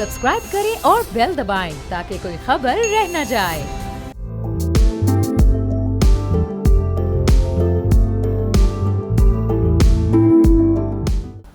Subscribe करें और bell दबाएं ताकि कोई खबर रह न जाए।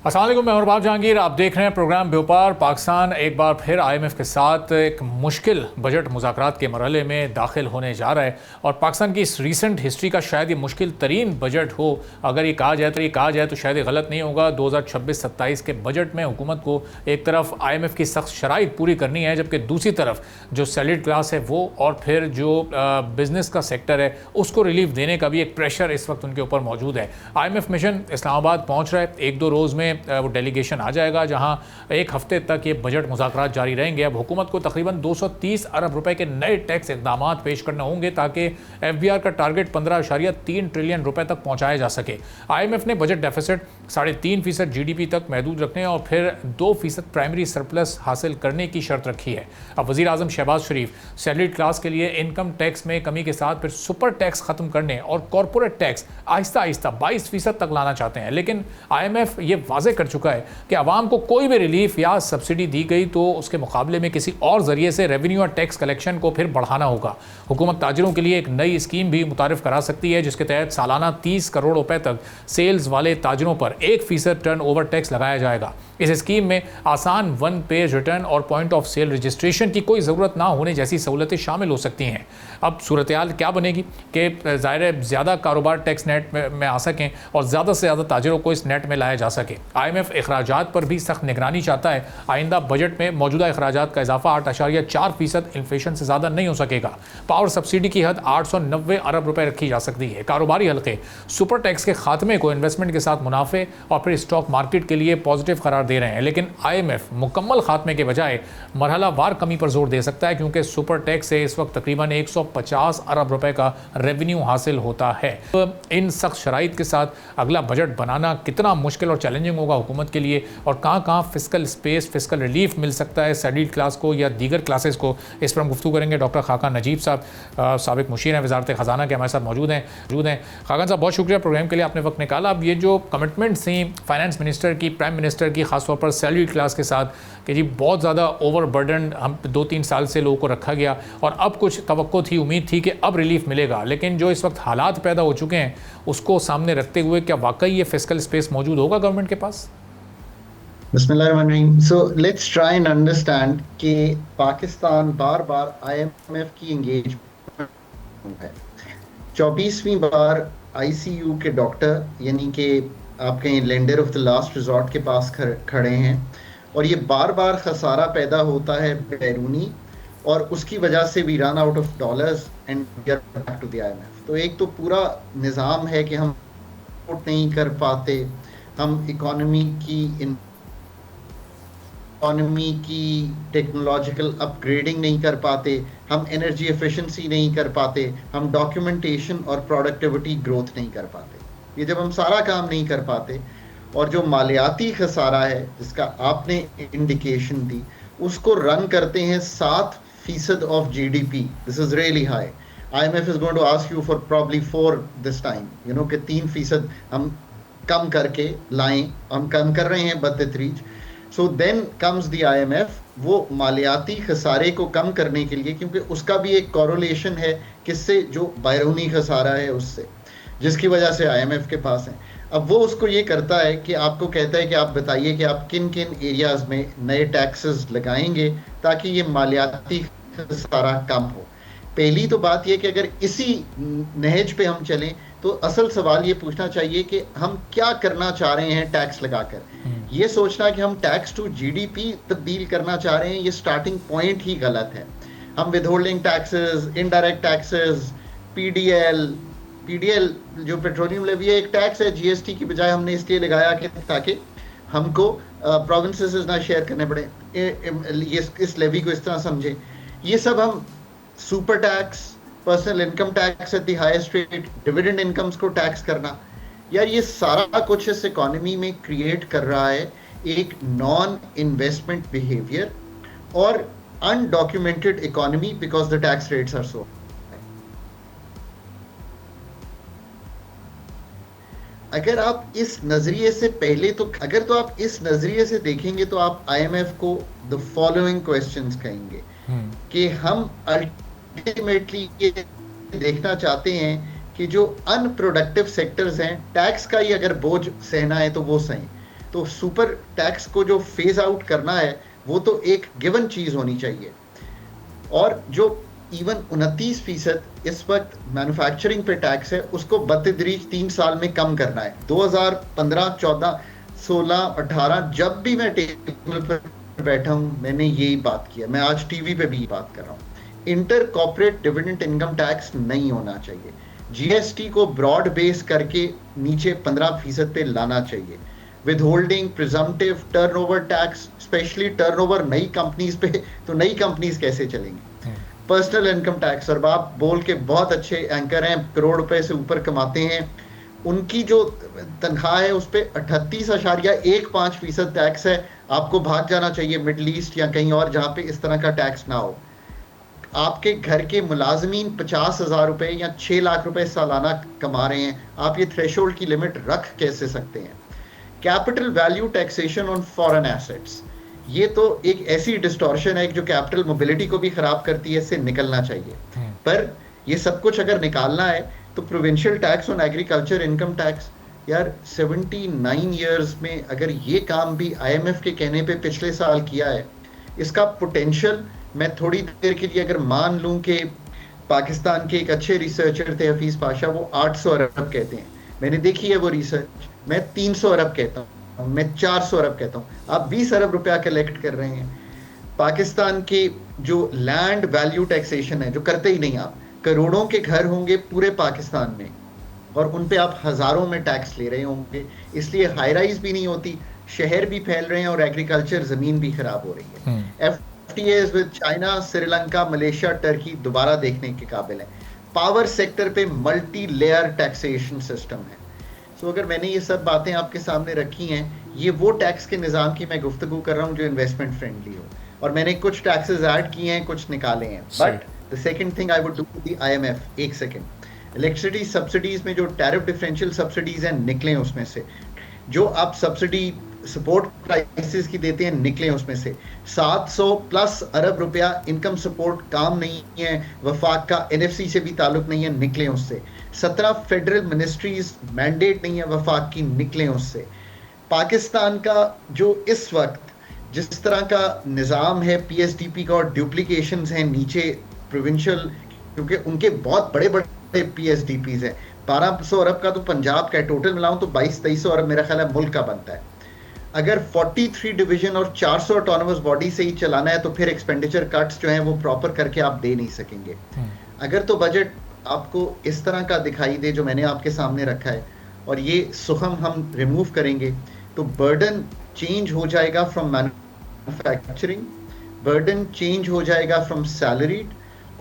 अस्सलाम वालेकुम, मैं अरबाब जहांगीर। आप देख रहे हैं प्रोग्राम व्यापार। पाकिस्तान एक बार फिर IMF के साथ एक मुश्किल बजट मुज़ाकरात के मरहले में दाखिल होने जा रहा है और पाकिस्तान की इस रीसेंट हिस्ट्री का शायद ये मुश्किल तरीन बजट हो। अगर ये कहा जाए तो शायद ये गलत नहीं होगा। 2026-27 के बजट में हुकूमत को एक तरफ IMF की सख्त शराइत पूरी करनी है, जबकि दूसरी तरफ जो सैलरीड क्लास है वो और फिर जो बिज़नेस का सेक्टर है उसको रिलीफ देने का भी एक प्रेशर इस वक्त उनके ऊपर मौजूद है। IMF मिशन इस्लामाबाद पहुँच रहा है। 1-2 रोज़ में वो डेलीगेशन आ जाएगा, जहां एक हफ्ते तक ये बजट मुज़ाकरात जारी रहेंगे। अब हुकूमत को तकरीबन 230 अरब रुपए के नए टैक्स इक़दाम पेश करने होंगे ताकि FBR का टारगेट 15.3 ट्रिलियन रुपए तक पहुंचाया जा सके। IMF ने बजट डेफिसिट 3.5% GDP तक महदूद रखने और फिर 2% प्राइमरी सरप्लस हासिल करने की शर्त रखी है। अब वज़ीर आज़म शहबाज शरीफ सैलरीड क्लास के लिए इनकम टैक्स में कमी के साथ फिर सुपर टैक्स ख़त्म करने और कॉरपोरेट टैक्स आहिस्ता आहिस्ता 22% तक लाना चाहते हैं। लेकिन IMF ये वाज़ेह कर चुका है कि आवाम को कोई भी रिलीफ या सब्सिडी दी गई तो उसके मुकाबले में किसी और जरिए से रेवेन्यू और टैक्स कलेक्शन को फिर बढ़ाना होगा। हुकूमत ताजिरों के लिए एक नई स्कीम भी मुतारिफ करा सकती है, जिसके तहत सालाना 30 करोड़ रुपए तक सेल्स वाले ताजिरों पर 1% टर्न ओवर टैक्स लगाया जाएगा। इस स्कीम में आसान वन पेज रिटर्न और पॉइंट ऑफ सेल रजिस्ट्रेशन की कोई ज़रूरत ना होने जैसी सहूलतें शामिल हो सकती हैं। अब सूरत हाल क्या बनेगी कि ज़ाहिर ज़्यादा कारोबार टैक्स नेट में आ सकें और ज़्यादा से ज़्यादा ताजिरों को इस नेट में लाया जा सके। IMF अखराजात पर भी सख्त निगरानी चाहता है। आइंदा बजट में मौजूदा अखराजात का इजाफा 8.4% इन्फ्लेशन से ज़्यादा नहीं हो सकेगा। पावर सब्सिडी की हद 890 अरब रुपए रखी जा सकती है। कारोबारी हल्के सुपर टैक्स के खात्मे को इन्वेस्टमेंट के साथ मुनाफे और फिर स्टॉक मार्केट के लिए पॉजिटिव करार दे रहे हैं। लेकिन IMF मुकम्मल खात्मे के बजाय मरहला वार कमी पर जोर दे सकता है, क्योंकि सुपर टैक्स से इस वक्त तकरीबन 150 अरब रुपए का रेवेन्यू हासिल होता है। तो इन सख्त शराइत के साथ अगला बजट बनाना कितना मुश्किल और चैलेंजिंग होगा हुकूमत के लिए, और कहाँ फिस्कल स्पेस, फिस्कल रिलीफ मिल सकता है सैलरीड क्लास को या दीगर क्लासेस को, इस पर हम गुफ्तगू करेंगे। डॉक्टर खाकान नजीब साहब साबिक मुशीर हैं वज़ारत ख़जाना के, हमारे साथ मौजूद हैं। खाकान साहब, बहुत शुक्रिया प्रोग्राम के लिए आपने वक्त निकाला। अब ये जो कमिटमेंट्स थी फाइनेंस मिनिस्टर की, प्राइम मिनिस्टर की, खासतौर पर सैलरीड क्लास के साथ कि जी बहुत ज़्यादा ओवर बर्डन हम 2-3 साल से लोगों को रखा गया और अब कुछ तवक्को थी, उम्मीद थी कि अब रिलीफ मिलेगा, लेकिन जो इस वक्त हालात पैदा हो चुके हैं उसको सामने रखते हुए क्या वाकई ये फिस्कल स्पेस मौजूद होगा गवर्नमेंट के पास? बिस्मिल्लाहिर्रहमानिर्रहीम। So let's try and understand कि पाकिस्तान बार बार IMF की एंगेजमेंट है। 24वीं बार ICU के डॉक्टर यानी कि आप कहीं lender of the last resort के पास खड़े हैं और ये बार बार खसारा पैदा होता है बैरूनी, और उसकी वजह से we run out of dollars and get back to the IMF। तो एक तो पूरा निज़ाम है कि हम सपोर्ट नहीं कर पाते, हम इकोनॉमी की टेक्नोलॉजिकल अपग्रेडिंग नहीं कर पाते, हम एनर्जी एफिशिएंसी नहीं कर पाते, हम डॉक्यूमेंटेशन और प्रोडक्टिविटी ग्रोथ नहीं कर पाते। ये जब हम सारा काम नहीं कर पाते और जो मालियाती खसारा है जिसका आपने इंडिकेशन दी, उसको रन करते हैं 7% of GDP, this is really high. IMF is going to ask you for probably 4 this time, you know कि 3% हम कम करके लाएं, हम कम कर रहे हैं but the reach. So then comes the IMF वो मालियाती खसारे को कम करने के लिए, क्योंकि उसका भी एक कोरिलेशन है किससे, जो बैरूनी खसारा है उससे, जिसकी वजह से IMF के पास है। अब वो उसको ये करता है कि आपको कहता है कि आप बताइए कि आप किन किन एरियाज में नए टैक्सेस लगाएंगे ताकि ये मालियाती खसारा कम हो। पहली तो बात ये कि अगर इसी नहज पे हम चलें तो असल सवाल ये पूछना चाहिए कि हम क्या करना चाह रहे हैं टैक्स लगाकर। ये सोचना कि हम टैक्स टू GDP तब्दील करना चाह रहे हैं, ये स्टार्टिंग पॉइंट ही गलत है। हम withholding taxes, indirect taxes, PDL जो पेट्रोलियम लेवी है एक टैक्स है, GST की बजाय हमने इसलिए लगाया कि ताकि हमको प्रोविंसेस ना शेयर करने पड़े, इस लेवी को इस तरह समझे। ये सब हम super tax, personal income tax at the highest rate, dividend incomes को टैक्स करना, यार ये सारा कुछ इस इकोनॉमी में क्रिएट कर रहा है एक नॉन इन्वेस्टमेंट बिहेवियर और undocumented economy, because the tax rates are so. अगर आप इस नजरिए से पहले तो अगर तो आप इस नजरिए से देखेंगे तो आप आईएमएफ को द फॉलोइंग क्वेश्चंस कहेंगे कि हम अल्टीमेटली ये देखना चाहते हैं कि जो अनप्रोडक्टिव सेक्टर्स हैं, टैक्स का ही अगर बोझ सहना है तो वो सही, तो सुपर टैक्स को जो फेज आउट करना है वो तो एक गिवन चीज होनी चाहिए। और जो इवन 29% इस वक्त मैन्युफैक्चरिंग पे टैक्स है, उसको बतदरीज 3 साल में कम करना है। 2015, 14, 16, 18 जब भी मैं टेबल पर बैठा हूं मैंने यही बात किया, मैं आज टीवी पे भी बात कर रहा हूं। Inter corporate dividend income tax नहीं होना चाहिए। जीएसटी को ब्रॉड बेस करके नीचे 15% पे लाना चाहिए। With holding, presumptive, turnover tax, specially turnover नई कंपनीज पे, तो नई कंपनीज कैसे चलेंगी। पर्सनल इनकम टैक्स, और आप बोल के बहुत अच्छे एंकर हैं, करोड़ रुपए से ऊपर कमाते हैं, उनकी जो तनख्वाह है उस पर 38.15% टैक्स है। आपको भाग जाना चाहिए मिडल ईस्ट या कहीं और जहां पे इस तरह का टैक्स ना हो। आपके घर के मुलाजमीन 50,000 रुपए या 6 लाख रुपए सालाना कमा रहे हैं, आप ये थ्रेशोल्ड की लिमिट रख कैसे सकते हैं। Capital value taxation on foreign assets, ये तो एक ऐसी डिस्टॉर्शन है जो कैपिटल मोबिलिटी को भी खराब करती है, इससे निकलना चाहिए। पर ये सब कुछ अगर निकालना है तो provincial tax on agriculture income tax, यार 79 ईयर्स में अगर ये काम भी आईएमएफ के कहने पे पिछले साल किया है, इसका पोटेंशियल, मैं थोड़ी देर के लिए अगर मान लूं कि पाकिस्तान के एक अच्छे रिसर्चर थे हफीज पाशा, वो 800 अरब कहते हैं, मैंने देखी है वो रिसर्च, मैं 300 अरब कहता हूँ, मैं 400 अरब कहता हूँ, आप 20 अरब रुपया कलेक्ट कर रहे हैं। पाकिस्तान की जो लैंड वैल्यू टैक्सेशन है, जो करते ही नहीं आप, करोड़ों के घर होंगे पूरे पाकिस्तान में और उन पे आप हजारों में टैक्स ले रहे होंगे, इसलिए हाई राइज भी नहीं होती, शहर भी फैल रहे हैं और एग्रीकल्चर जमीन भी खराब हो रही है। FTAs with China, Sri Lanka, Malaysia, Turkey दोबारा देखने के काबिल है। पावर सेक्टर पे मल्टी लेयर टैक्सेशन सिस्टम है। सो अगर मैंने ये सब बातें आपके सामने रखी हैं, ये वो टैक्स के निज़ाम की मैं गुफ्तगू कर रहा हूँ जो इन्वेस्टमेंट फ्रेंडली हो, और मैंने कुछ टैक्सेस ऐड किए हैं, कुछ निकाले हैं। But the second thing I would do the IMF, एक सेकंड, इलेक्ट्रिसिटी सब्सिडीज में जो टैरिफ डिफरेंशियल सब्सिडीज हैं निकलें उसमें से, जो आप सब्सिडी सपोर्ट प्राइसेस की देते हैं निकलें उसमें से। 700+ अरब रुपया इनकम सपोर्ट काम नहीं है, वफाक का NFC से भी ताल्लुक नहीं है, निकलें उससे। 17 फेडरल मिनिस्ट्रीज मैंडेट नहीं है वफाक की, निकलें उससे। पाकिस्तान का जो इस वक्त जिस तरह का निज़ाम है PSDP का, और डुप्लीकेशंस हैं नीचे प्रोविंशियल, क्योंकि उनके बहुत बड़े बड़े PSDPs हैं। 1200 अरब का तो पंजाब का टोटल मिलाऊं तो 2200-2300 अरब मेरा ख्याल है मुल्क का बनता है। अगर 43 डिवीजन और 400 ऑटोनोमस बॉडी से ही चलाना है तो फिर एक्सपेंडिचर कट्स जो हैं वो प्रॉपर करके आप दे नहीं सकेंगे। अगर तो बजट आपको इस तरह का दिखाई दे जो मैंने आपके सामने रखा है, और ये सुखम हम रिमूव करेंगे, तो बर्डन चेंज हो जाएगा फ्रॉम मैन्युफैक्चरिंग, बर्डन चेंज हो जाएगा फ्रॉम सैलरीड,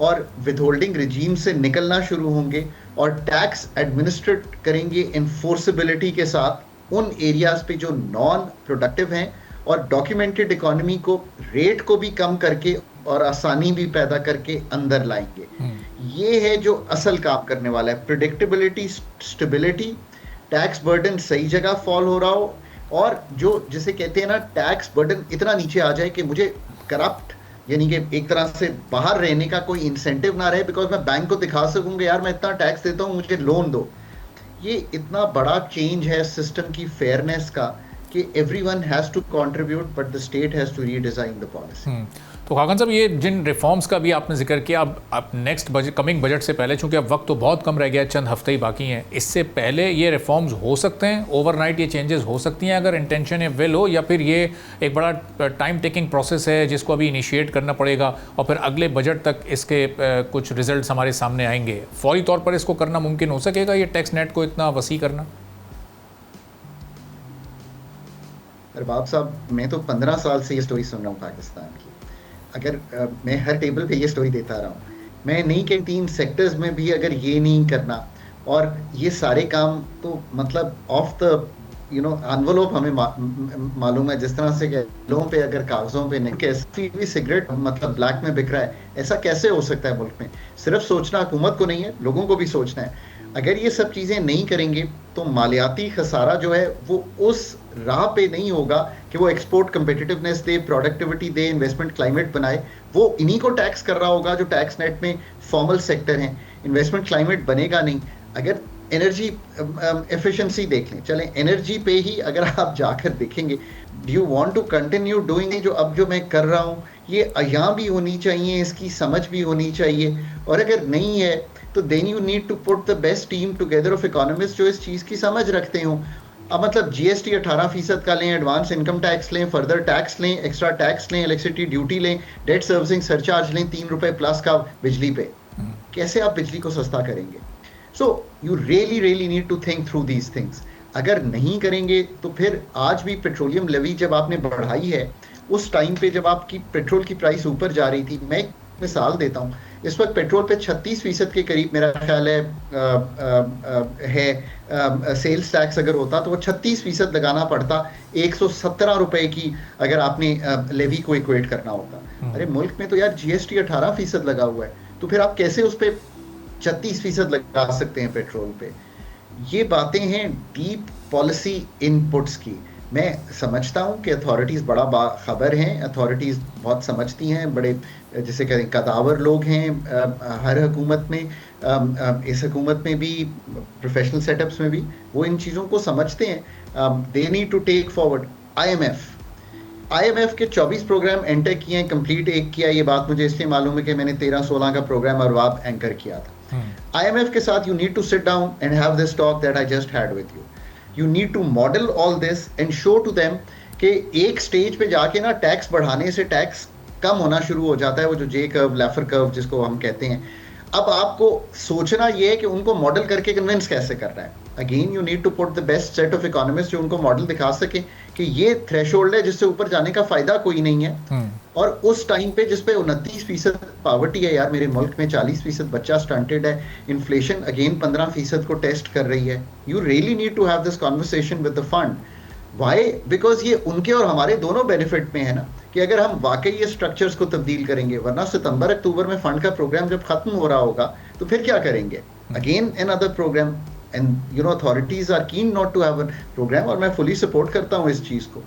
और विदहोल्डिंग रिजीम से निकलना शुरू होंगे, और टैक्स एडमिनिस्ट्रेट करेंगे इन्फोर्सेबिलिटी के साथ उन एरियाज पे जो नॉन प्रोडक्टिव हैं, और डॉक्यूमेंटेड इकोनॉमी को रेट को भी कम करके और आसानी भी पैदा करके अंदर लाएंगे। ये है जो असल काम करने वाला है। प्रिडिक्टेबिलिटी, स्टेबिलिटी, टैक्स बर्डन सही जगह फॉल हो रहा हो, और जो जिसे कहते हैं ना टैक्स बर्डन इतना नीचे आ जाए कि मुझे करप्ट, यानी कि एक तरह से बाहर रहने का कोई इंसेंटिव ना रहे, बिकॉज मैं बैंक को दिखा सकूंगा यार मैं इतना टैक्स देता हूँ, मुझे लोन दो। ये इतना बड़ा चेंज है सिस्टम की फेयरनेस का कि everyone has to contribute, but the state has to redesign the policy. तो खाकन साहब, ये जिन रिफॉर्म्स का भी आपने जिक्र किया, अब नेक्स्ट बजट, कमिंग बजट से पहले, चूंकि अब वक्त तो बहुत कम रह गया है, चंद हफ्ते ही बाकी हैं, इससे पहले ये रिफॉर्म्स हो सकते हैं, ओवरनाइट ये चेंजेस हो सकती हैं अगर इंटेंशन है, विल हो, या फिर ये एक बड़ा टाइम टेकिंग प्रोसेस है जिसको अभी इनिशिएट करना पड़ेगा और फिर अगले बजट तक इसके कुछ रिजल्ट हमारे सामने आएंगे। फौरी तौर पर इसको करना मुमकिन हो सकेगा, ये टैक्स नेट को इतना वसी करना? अरबाब साहब, मैं तो 15 साल से ये स्टोरी सुन रहा हूँ पाकिस्तान की। अगर मैं हर टेबल पे ये स्टोरी देता रहा हूँ, मैं नहीं कहती इन सेक्टर्स में भी अगर ये नहीं करना, और ये सारे काम तो मतलब ऑफ द एनवलप हमें मालूम है, जिस तरह से लोगों पे अगर कागजों पे नहीं, कैसी भी सिगरेट मतलब ब्लैक में बिक रहा है, ऐसा कैसे हो सकता है मुल्क में? सिर्फ सोचना हुकूमत को नहीं है, लोगों को भी सोचना है। अगर ये सब चीज़ें नहीं करेंगे तो मालियाती खसारा जो है वो उस राह पे नहीं होगा कि वो एक्सपोर्ट कम्पिटिटिवनेस दे, प्रोडक्टिविटी दे, इन्वेस्टमेंट क्लाइमेट बनाए। वो इन्हीं को टैक्स कर रहा होगा जो टैक्स नेट में फॉर्मल सेक्टर हैं। इन्वेस्टमेंट क्लाइमेट बनेगा नहीं। अगर एनर्जी एफिशिएंसी देख लें, चलें एनर्जी पे ही अगर आप जाकर देखेंगे, do you want to continue doing जो मैं कर रहा हूँ, ये अयां भी होनी चाहिए, इसकी समझ भी होनी चाहिए। और अगर नहीं है तो then you need to put the best team together of economist जो इस चीज़ की समझ रखते हो। अब मतलब जीएसटी 18% का लें, एडवांस इनकम टैक्स लें, फर्दर टैक्स लें, एक्स्ट्रा टैक्स लें, इलेक्ट्रिसिटी ड्यूटी लें, डेट सर्विसिंग सरचार्ज लें, ₹3 का बिजली पे, कैसे आप बिजली को सस्ता करेंगे? So you really need to think through these things. अगर नहीं करेंगे तो फिर आज भी पेट्रोलियम लेवी जब आपने बढ़ाई है, उस टाइम पे जब आपकी पेट्रोल की प्राइस ऊपर जा रही थी, मैं एक मिसाल देता हूँ, इस वक्त पेट्रोल पे 36% के करीब मेरा ख्याल है सेल्स टैक्स अगर होता तो वो 36% लगाना पड़ता ₹117 की, अगर आपने लेवी को इक्वेट करना होता। अरे मुल्क में तो यार जीएसटी 18% लगा हुआ है, तो फिर आप कैसे उस पर 36% लगा सकते हैं पेट्रोल पे? ये बातें हैं डीप पॉलिसी इनपुट्स की। मैं समझता हूँ कि अथॉरिटीज़ बड़ा बाखबर हैं, अथॉरिटीज़ बहुत समझती हैं, बड़े जिसे कहें कदावर लोग हैं हर हुकूमत में, इस हुकूमत में भी, प्रोफेशनल सेटअप्स में भी, वो इन चीज़ों को समझते हैं। They need to take forward. IMF के 24 प्रोग्राम एंटर किए हैं, कंप्लीट एक किया। ये बात मुझे इसलिए मालूम है कि मैंने 13-16 का प्रोग्राम अरवाब एंकर किया था। आईएमएफ के साथ you need to sit down and have this talk that I just had with you. You need to model all this and show to them कि एक स्टेज पे जाके ना टैक्स बढ़ाने से टैक्स कम होना शुरू हो जाता है, वो जो जे कर्व, लैफर कर्व जिसको हम कहते हैं। अब आपको सोचना ये है कि उनको मॉडल करके कन्विंस कैसे करना है। Again you need to put the best set of economist जो उनको मॉडल दिखा सके कि ये थ्रेशोल्ड है जिससे ऊपर जाने का फायदा कोई नहीं है। और उस टाइम पे जिसपे 29% पावर्टी है यार मेरे मुल्क में, 40% बच्चा स्टंटेड है, इन्फ्लेशन अगेन 15% को टेस्ट कर रही है। You really need to have this conversation with the fund. Why? Because ये उनके और हमारे दोनों बेनिफिट में है ना, कि अगर हम वाकई ये स्ट्रक्चर्स को तब्दील करेंगे, वरना सितंबर अक्टूबर में फंड का प्रोग्राम जब खत्म हो रहा होगा तो फिर क्या करेंगे? Again another program. And you know authorities are keen not to have a program, और मैं फुली सपोर्ट करता हूँ इस चीज़ को।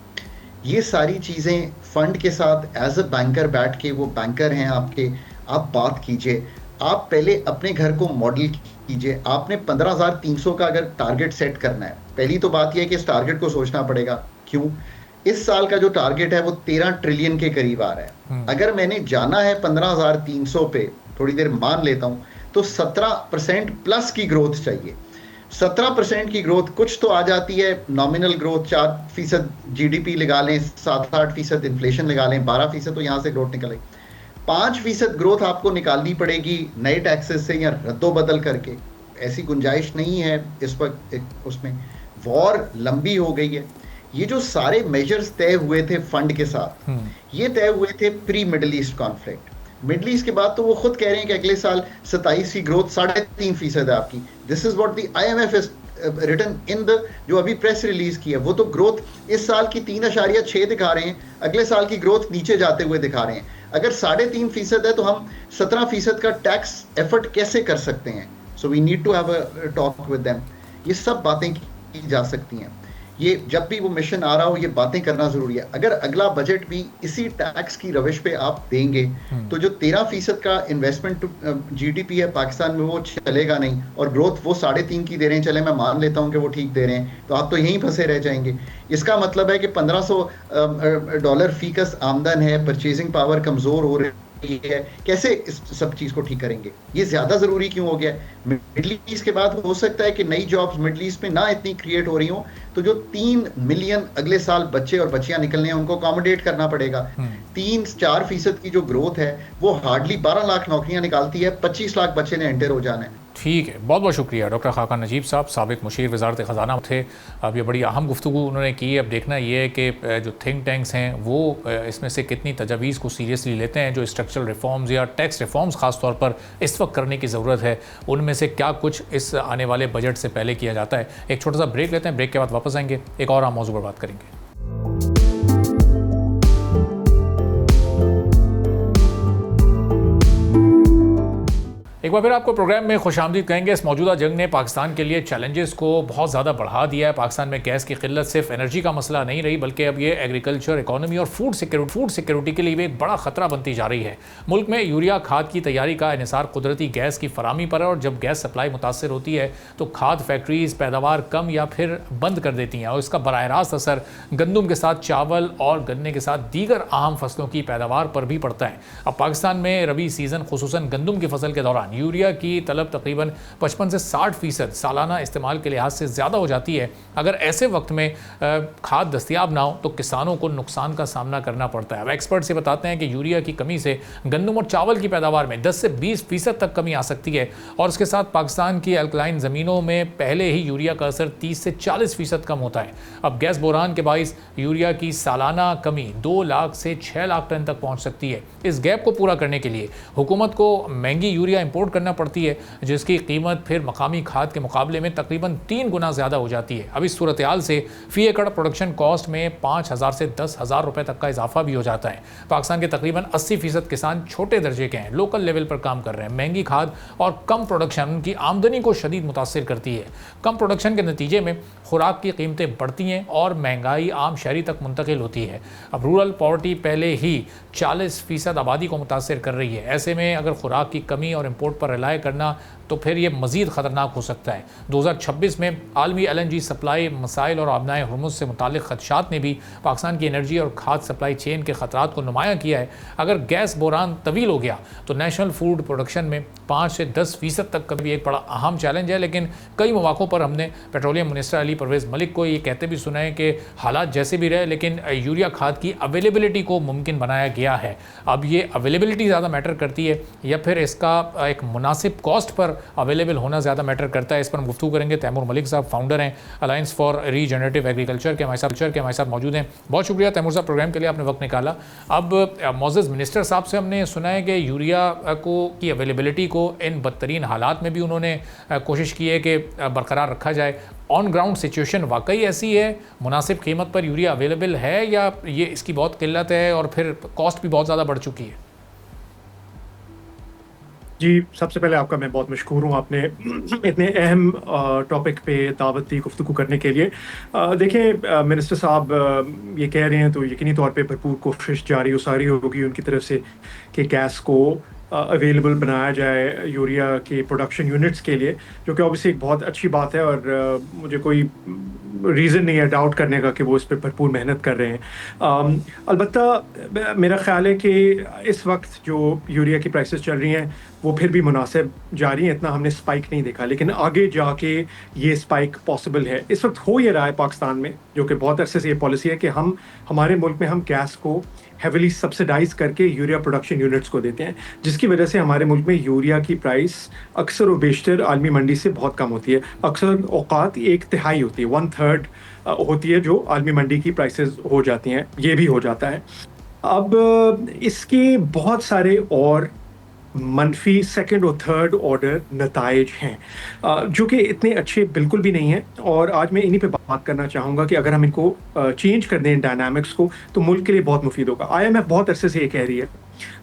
ये सारी चीज़ें फंड के साथ एज अ बैंकर बैठ के, वो बैंकर हैं आपके, आप बात कीजिए। आप पहले अपने घर को मॉडल कीजिए। आपने 15,300 का अगर टारगेट सेट करना है, पहली तो बात यह है कि इस टारगेट को सोचना पड़ेगा। क्यों? इस साल का जो टारगेट है वो 13 ट्रिलियन के करीब आ रहा है। अगर मैंने जाना है 15,300 पे, थोड़ी देर मान लेता हूं, तो 17% प्लस की ग्रोथ चाहिए। 17% की ग्रोथ कुछ तो आ जाती है, नॉमिनल ग्रोथ 4% जीडीपी लगा लें, 7-8% इन्फ्लेशन लगा लें, 12% तो यहां से ग्रोथ निकले। 5% ग्रोथ आपको निकालनी पड़ेगी नए टैक्सेस से या रद्दो बदल करके। ऐसी गुंजाइश नहीं है इस वक्त उसमें। वॉर लंबी हो गई है। ये जो सारे मेजर्स तय हुए थे फंड के साथ, ये तय हुए थे pre middle east conflict. Middle east के बाद तो वो खुद कह रहे हैं कि अगले साल 27 की ग्रोथ 3.5% है आपकी। This is what the IMF is written in the, जो अभी प्रेस रिलीज की है, वो तो ग्रोथ इस साल की 3.6 दिखा रहे हैं, अगले साल की ग्रोथ नीचे जाते हुए दिखा रहे हैं। अगर 3.5% है तो हम 17% का टैक्स एफर्ट कैसे कर सकते हैं? So we need to have a talk with them. ये सब बातें की जा सकती हैं। ये जब भी वो मिशन आ रहा हो, ये बातें करना जरूरी है। अगर अगला बजट भी इसी टैक्स की रविश पे आप देंगे तो जो 13% का इन्वेस्टमेंट GDP है पाकिस्तान में, वो चलेगा नहीं। और ग्रोथ वो 3.5 की दे रहे हैं, चले मैं मान लेता हूँ कि वो ठीक दे रहे हैं, तो आप तो यहीं फंसे रह जाएंगे। इसका मतलब है कि $1,500 फीकस आमदन है, परचेजिंग पावर कमजोर हो रही है। कैसे इस सब चीज को ठीक करेंगे? ये ज्यादा जरूरी क्यों हो गया? मिडल ईस्ट के बाद हो सकता है कि नई जॉब्स मिडल ईस्ट में ना इतनी क्रिएट हो रही हो, तो जो 3 मिलियन अगले साल बच्चे और बच्चियां निकलने हैं, उनको अकोमोडेट करना पड़ेगा। 3-4% की जो ग्रोथ है वो हार्डली 12 लाख नौकरियां निकालती है, 25 लाख बच्चे ने एंटर हो जाना है। ठीक है, बहुत बहुत शुक्रिया डॉक्टर खाकान नजीब साहब, साबिक मुशीर वज़ारत ख़ज़ाना थे। अब ये बड़ी अहम गुफ्तगू उन्होंने की। अब देखना ये है कि जो थिंक टैंक्स हैं वो इसमें से कितनी तजावीज़ को सीरियसली लेते हैं। जो स्ट्रक्चरल रिफॉर्म्स या टैक्स रिफॉर्म्स ख़ास तौर पर इस वक्त करने की ज़रूरत है, उनमें से क्या कुछ इस आने वाले बजट से पहले किया जाता है। एक छोटा सा ब्रेक लेते हैं, ब्रेक के बाद वापस आएंगे, एक और आम मौजू पर बात करेंगे। एक बार फिर आपको प्रोग्राम में खुशामदीद कहेंगे। इस मौजूदा जंग ने पाकिस्तान के लिए चैलेंजेस को बहुत ज़्यादा बढ़ा दिया है। पाकिस्तान में गैस की किल्लत सिर्फ एनर्जी का मसला नहीं रही, बल्कि अब ये एग्रीकल्चर, इकोनॉमी और फूड सिक्योरिटी के लिए भी एक बड़ा खतरा बनती जा रही है। मुल्क में यूरिया खाद की तैयारी का इन्हिसार कुदरती गैस की फरामी पर है, और जब गैस सप्लाई मुतासर होती है तो खाद फैक्ट्रीज पैदावार कम या फिर बंद कर देती हैं, और इसका बराह रास्त असर गंदम के साथ चावल और गन्ने के साथ दीगर अहम फसलों की पैदावार पर भी पड़ता है। अब पाकिस्तान में रबी सीज़न खुसूसन गंदम की फसल के दौरान यूरिया की तलब तकरीबन 55 से 60% सालाना इस्तेमाल के लिहाज से ज़्यादा हो जाती है। अगर ऐसे वक्त में खाद दस्तियाब ना हो तो किसानों को नुकसान का सामना करना पड़ता है। अब एक्सपर्ट से बताते हैं कि यूरिया की कमी से गंदम और चावल की पैदावार में 10 से 20% तक कमी आ सकती है, और उसके साथ पाकिस्तान की अल्कलाइन ज़मीनों में पहले ही यूरिया का असर 30 से 40% कम होता है। अब गैस बहरान के बाइस यूरिया की सालाना कमी 2 लाख से 6 लाख टन तक पहुँच सकती है। इस गैप को पूरा करने के लिए हुकूमत को महंगी यूरिया इंपोर्ट करना पड़ती है, जिसकी कीमत फिर मकामी खाद के मुकाबले में तकरीबन 3 गुना ज़्यादा हो जाती है। अब इस सूरत हाल से फी एकड़ प्रोडक्शन कॉस्ट में 5,000 से 10,000 रुपये तक का इजाफा भी हो जाता है। पाकिस्तान के तकरीबन 80% किसान छोटे दर्जे के हैं, लोकल लेवल पर काम कर रहे हैं। महंगी खाद और कम प्रोडक्शन उनकी आमदनी को शदीद मुतासिर करती है। कम प्रोडक्शन के नतीजे में खुराक की कीमतें बढ़ती हैं और महंगाई आम शहरी तक मुंतकिल होती है। अब रूरल पॉवर्टी पहले ही 40% आबादी को मुतासिर कर रही है। ऐसे में अगर खुराक की कमी और इम्पोर्ट पर रिलाय करना तो फिर ये मज़ीद ख़तरनाक हो सकता है। 2026 में आलमी LNG सप्लाई मसाइल और आबनाए हुर्मुज़ से मुतालिक खदशात ने भी पाकिस्तान की एनर्जी और खाद सप्लाई चेन के ख़तरात को नुमायाँ किया है। अगर गैस बहरान तवील हो गया तो नेशनल फूड प्रोडक्शन में 5 से 10% तक का भी एक बड़ा अहम चैलेंज है। लेकिन कई मौक़ों पर हमने पेट्रोलियम मिनिस्टर अली परवेज़ मलिक को ये कहते भी सुना है कि हालात जैसे भी रहे, लेकिन यूरिया खाद की अवेलेबिलिटी को मुमकिन बनाया गया है। अब ये अवेलेबिलिटी ज़्यादा मैटर करती है या फिर इसका एक मुनासिब कॉस्ट पर अवेलेबल होना ज़्यादा मैटर करता है? इस पर हम गुफ्तगू करेंगे। तैमूर मलिक साहब फाउंडर हैं अलायंस फॉर रीजनरेटिव एग्रीकल्चर के हमारे साथ मौजूद हैं। बहुत शुक्रिया तैमूर साहब, प्रोग्राम के लिए आपने वक्त निकाला। अब मौजूद मिनिस्टर साहब से हमने सुना है कि यूरिया को की अवेलेबिलिटी को इन बदतरीन हालात में भी उन्होंने कोशिश की है कि बरकरार रखा जाए। ऑन ग्राउंड सिचुएशन वाकई ऐसी है, मुनासिब कीमत पर यूरिया अवेलेबल है, या ये इसकी बहुत किल्लत है और फिर कॉस्ट भी बहुत ज़्यादा बढ़ चुकी है? जी, सबसे पहले आपका मैं बहुत मशकूर हूँ, आपने इतने अहम टॉपिक पे दावत दी गुफ्तगू करने के लिए। देखें, मिनिस्टर साहब ये कह रहे हैं तो यकीनी तौर पे भरपूर कोशिश जारी उसारी होगी उनकी तरफ से कि गैस को अवेलेबल बनाया जाए यूरिया के प्रोडक्शन यूनिट्स के लिए, जो कि ऑब्वियसली एक बहुत अच्छी बात है और मुझे कोई रीज़न नहीं है डाउट करने का कि वो इस पर भरपूर मेहनत कर रहे हैं। अलबत्ता मेरा ख्याल है कि इस वक्त जो यूरिया की प्राइसेस चल रही हैं वो फिर भी मुनासिब जारी हैं, इतना हमने स्पाइक नहीं देखा, लेकिन आगे जाके ये स्पाइक पॉसिबल है। इस वक्त हो ये रहा है पाकिस्तान में, जो कि बहुत अरसे से ये पॉलिसी है कि हमारे मुल्क में हम गैस को हेविली सब्सिडाइज करके यूरिया प्रोडक्शन यूनिट्स को देते हैं, जिसकी वजह से हमारे मुल्क में यूरिया की प्राइस अक्सर व बेशतर आलमी मंडी से बहुत कम होती है। अक्सर औकात 1/3 होती है, 1/3 होती है जो आलमी मंडी की प्राइसेस हो जाती हैं, ये भी हो जाता है। अब इसके बहुत सारे और मनफी सेकंड और थर्ड ऑर्डर नताइज हैं जो कि इतने अच्छे बिल्कुल भी नहीं हैं, और आज मैं इन्हीं पे बात करना चाहूँगा कि अगर हम इनको चेंज कर दें डायनामिक्स को तो मुल्क के लिए बहुत मुफीद होगा। IMF बहुत अरसे से ये कह रही है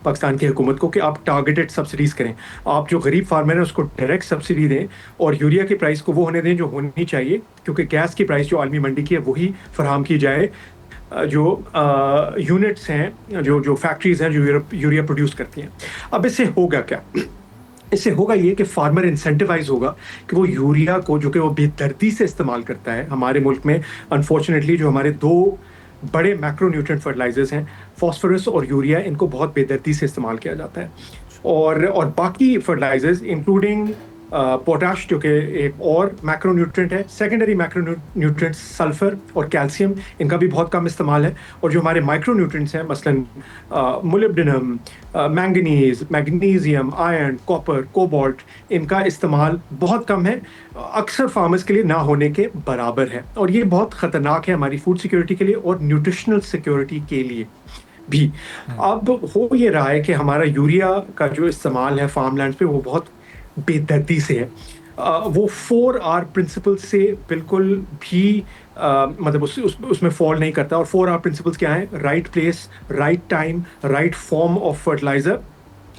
पाकिस्तान की हुकूमत को कि आप टारगेटेड सब्सिडीज़ करें, आप जो गरीब फार्मर हैं उसको डायरेक्ट सब्सिडी दें और यूरिया की प्राइस को वो होने दें जो होनी चाहिए, क्योंकि गैस की प्राइस जो आलमी मंडी की है वही फराहम की जाए जो यूनिट्स हैं, जो फैक्ट्रीज हैं जो यूरिया प्रोड्यूस करती हैं। अब इससे होगा क्या? इससे होगा ये कि फार्मर इंसेंटिवाइज होगा कि वो यूरिया को, जो कि वो बेदर्दी से इस्तेमाल करता है हमारे मुल्क में, अनफॉर्चुनेटली जो हमारे 2 बड़े मैक्रोन्यूट्रिएंट फर्टिलाइजर्स हैं फॉस्फोरस और यूरिया, इनको बहुत बेदर्दी से इस्तेमाल किया जाता है, और बाकी फर्टिलाइजर्स इंक्लूडिंग पोटाश जो कि एक और मैक्रोन्यूट्रिएंट है, सेकेंडरी मैक्रोन्यूट्रिएंट सल्फर और कैल्शियम, इनका भी बहुत कम इस्तेमाल है। और जो हमारे माइक्रोन्यूट्रिएंट्स हैं मसलन molybdenum, manganese, magnesium, iron, copper, cobalt, इनका इस्तेमाल बहुत कम है, अक्सर फार्मर्स के लिए ना होने के बराबर है, और ये बहुत ख़तरनाक है हमारी फूड सिक्योरिटी के लिए और न्यूट्रिशनल सिक्योरिटी के लिए भी। अब हो ये रहा है कि हमारा यूरिया का जो इस्तेमाल है फार्मलैंड पे वो बहुत बेदर्दी से है। वो 4R प्रिंसिपल से बिल्कुल भी मतलब उसमें फॉल नहीं करता। और 4R प्रिंसिपल्स क्या हैं? Right place, right time, right form of fertiliser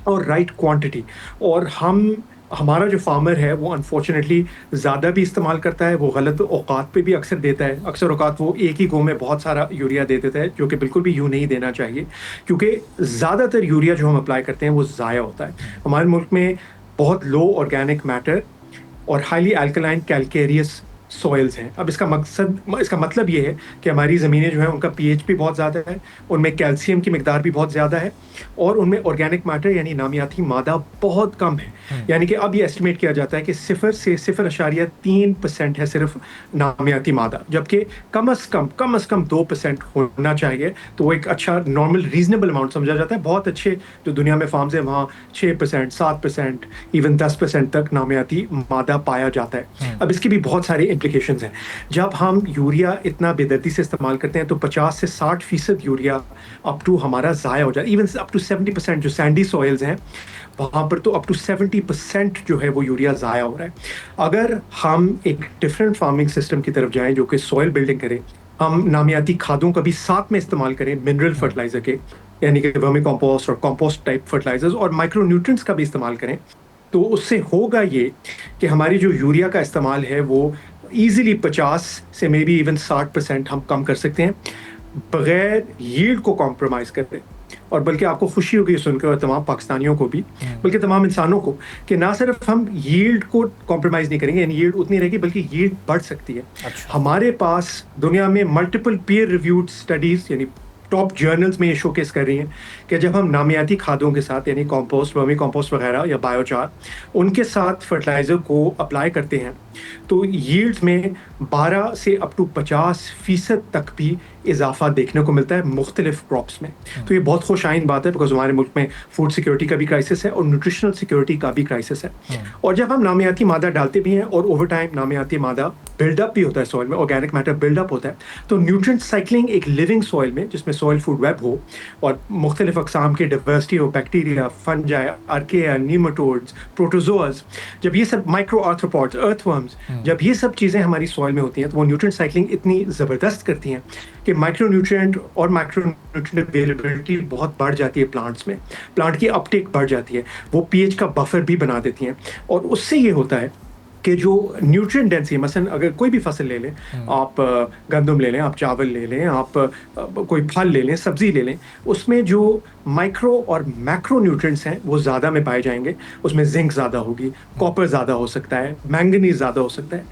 और राइट क्वांटिटी। और हम हमारा जो फार्मर है वो अनफॉर्चुनेटली ज़्यादा भी इस्तेमाल करता है, वो गलत औकात पे भी अक्सर देता है। अक्सर औकात वो एक ही गो में बहुत सारा यूरिया दे देता है, जो कि बिल्कुल भी यूँ नहीं देना चाहिए, क्योंकि ज़्यादातर यूरिया जो हम अप्लाई करते हैं वो ज़ाया होता है। हमारे मुल्क में बहुत लो ऑर्गेनिक मैटर और हाईली अल्कलाइन कैलकेरियस सॉइल्स हैं। अब इसका मतलब ये है कि हमारी ज़मीनें जो हैं उनका पीएच भी बहुत ज़्यादा है, उनमें कैल्शियम की मिकदार भी बहुत ज़्यादा है और उनमें ऑर्गेनिक मैटर यानी नामियाती मादा बहुत कम है। यानी कि अब ये एस्टिमेट किया जाता है कि 0 से 0.3% है सिर्फ नामियाती मादा, जबकि कम अज़ कम 2% होना चाहिए। तो वो एक अच्छा नॉर्मल रीजनेबल अमाउंट समझा जाता है। बहुत अच्छे जो दुनिया में फार्म्स हैं वहाँ 6%, 7%, इवन 10% तक नामियाती मादा पाया जाता है। अब इसकी भी बहुत सारे implications हैं। जब हम यूरिया इतना बेदर्दी से इस्तेमाल करते हैं तो 50 से 60% यूरिया अप टू हमारा ज़ाया हो जाता है। इवन अप टू 70% जो सैंडी सॉइल्स हैं वहाँ पर तो अप टू 70% जो है वो यूरिया ज़ाया हो रहा है। अगर हम एक डिफरेंट फार्मिंग सिस्टम की तरफ जाएं जो कि सॉइल बिल्डिंग करें, हम नामियाती खादों का भी साथ में इस्तेमाल करें, मिनरल फर्टिलाइजर के यानी कि वर्मी कंपोस्ट और कंपोस्ट टाइप फर्टिलाइजर्स और माइक्रो न्यूट्रिएंट्स का भी इस्तेमाल करें, तो उससे होगा ये कि हमारी जो यूरिया का इस्तेमाल है वो ईजिली 50 से मे बी इवन 60% हम कम कर सकते हैं बगैर यील्ड को कॉम्प्रोमाइज़ करते। और बल्कि आपको खुशी होगी सुनकर, और तमाम पाकिस्तानियों को भी, बल्कि तमाम इंसानों को, कि ना सिर्फ हम यील्ड को कॉम्प्रोमाइज़ नहीं करेंगे, यानी यील्ड उतनी रहेगी बल्कि यील्ड बढ़ सकती है। अच्छा। हमारे पास दुनिया में मल्टीपल पीयर रिव्यूड स्टडीज़ यानी टॉप जर्नल्स में ये शोकेस कर रही हैं कि जब हम नामियाती खादों के साथ यानी कंपोस्ट, वर्मी कंपोस्ट वगैरह या बायोचार उनके साथ फर्टिलाइज़र को अप्लाई करते हैं तो यील्ड्स में 12 से अप टू 50% तक भी इजाफा देखने को मिलता है मुख्तलिफ क्रॉप्स में। तो ये बहुत खुशाइन बात है, बिकॉज हमारे मुल्क में फूड सिक्योरिटी का भी क्राइसिस है और न्यूट्रिशनल सिक्योरिटी का भी क्राइसिस है। और जब हम नामियाती मादा डालते भी हैं और ओवर टाइम नामियाती मादा बिल्डअप भी होता है सॉइल में, ऑर्गेनिक मैटर बिल्डअप होता है, तो न्यूट्रिएंट साइक्लिंग एक लिविंग सॉइल में जिसमें सॉइल फूड वेब हो और मुख्तलिफ अक़साम के डाइवर्सिटी हो, बैक्टीरिया, फंजाई, आर्किया, नीमाटोड्स, प्रोटोजोआज, जब ये सब माइक्रो आर्थ्रोपॉड्स, अर्थवर्म्स, जब ये सब चीज़ें हमारी सॉइल में होती हैं तो वो न्यूट्रिएंट साइक्लिंग इतनी ज़बरदस्त करती हैं कि माइक्रो न्यूट्रिएंट और माइक्रो न्यूट्रिएंट अवेलेबिलिटी बहुत बढ़ जाती है प्लांट्स में, प्लांट की अपटेक बढ़ जाती है, वो पीएच का बफर भी बना देती हैं। और उससे ये होता है कि जो न्यूट्रिएंट डेंसिटी, मसलन अगर कोई भी फसल ले लें, आप गंदम ले लें, आप चावल ले लें, आप कोई फल ले लें, सब्जी ले लें, उसमें जो माइक्रो और मैक्रो न्यूट्रिएंट्स हैं वो ज़्यादा में पाए जाएंगे। उसमें जिंक ज़्यादा होगी, कॉपर ज़्यादा हो सकता है, मैंगनीज ज़्यादा हो सकता है।